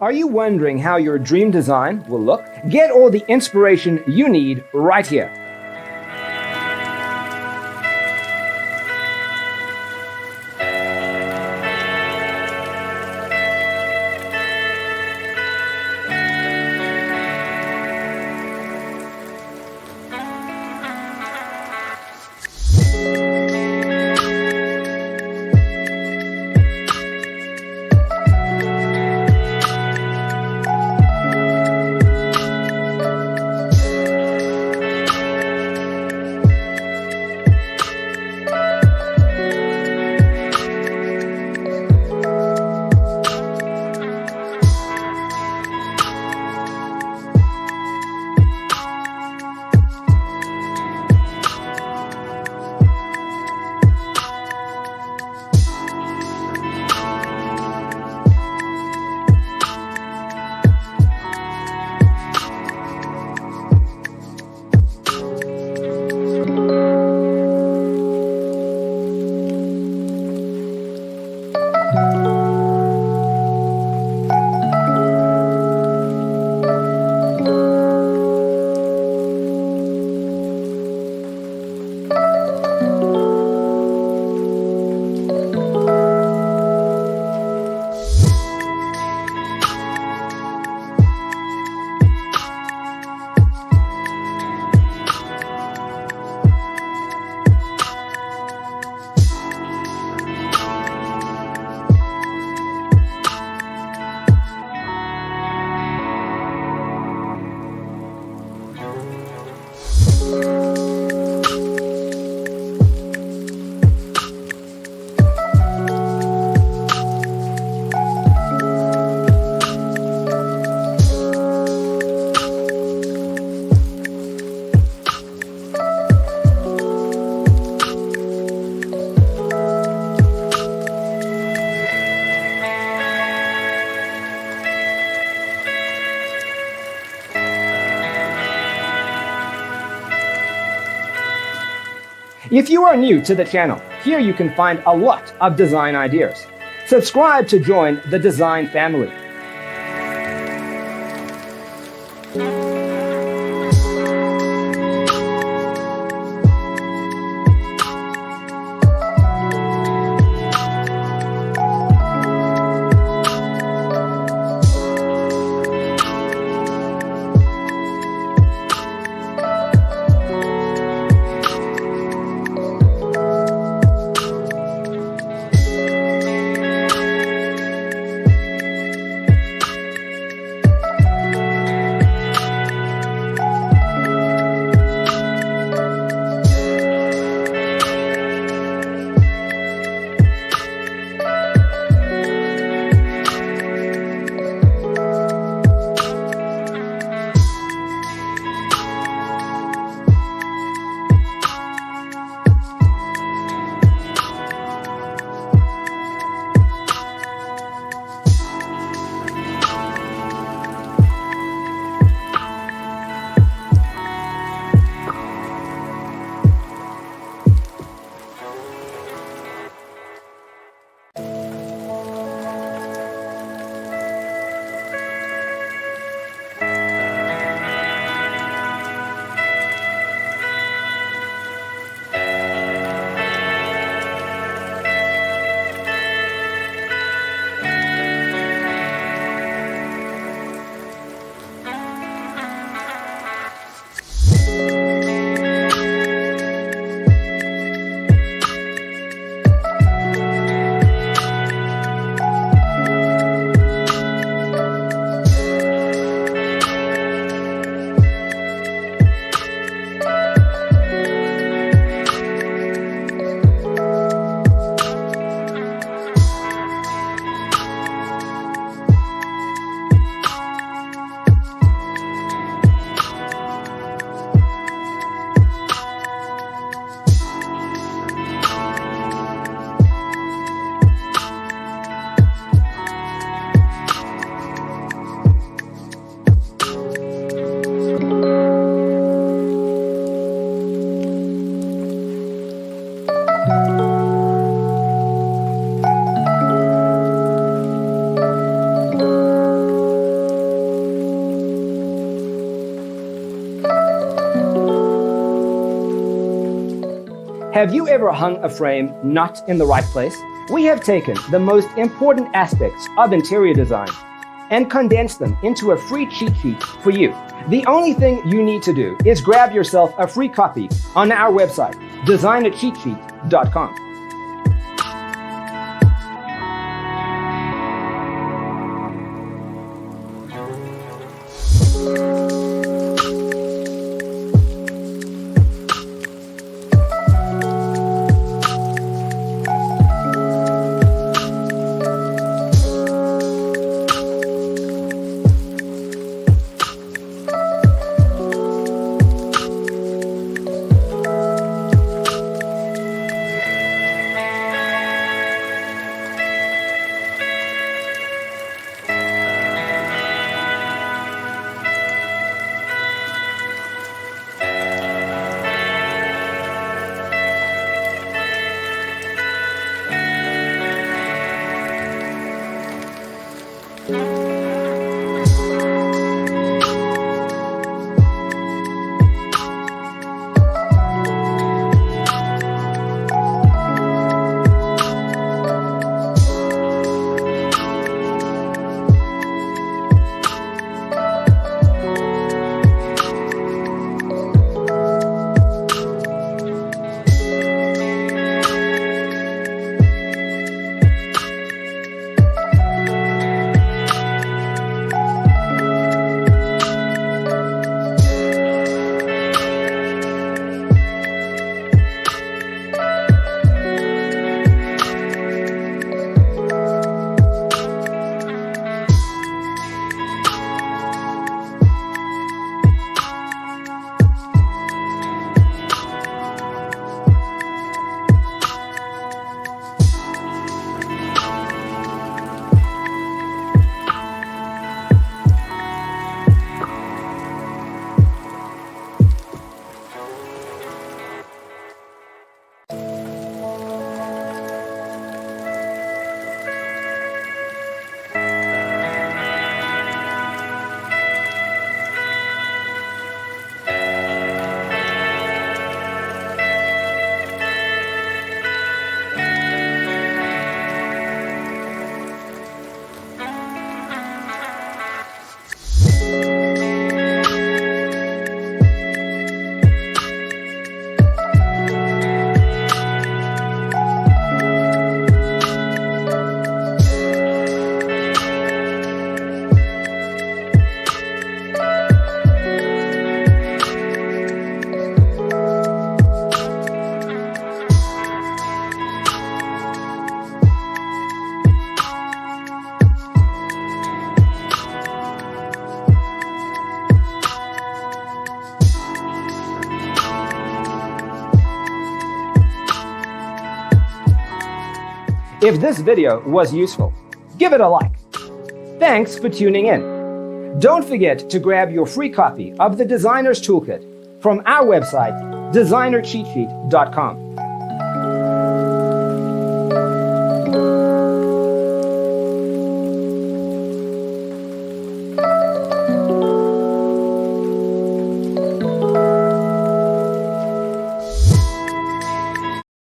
Are you wondering how your dream design will look? Get all the inspiration you need right here. If you are new to the channel, here you can find a lot of design ideas. Subscribe to join the design family. Have you ever hung a frame not in the right place? We have taken the most important aspects of interior design and condensed them into a free cheat sheet for you. The only thing you need to do is grab yourself a free copy on our website, designercheatsheet.com. If this video was useful, give it a like. Thanks for tuning in. Don't forget to grab your free copy of the Designer's Toolkit from our website, designercheatsheet.com.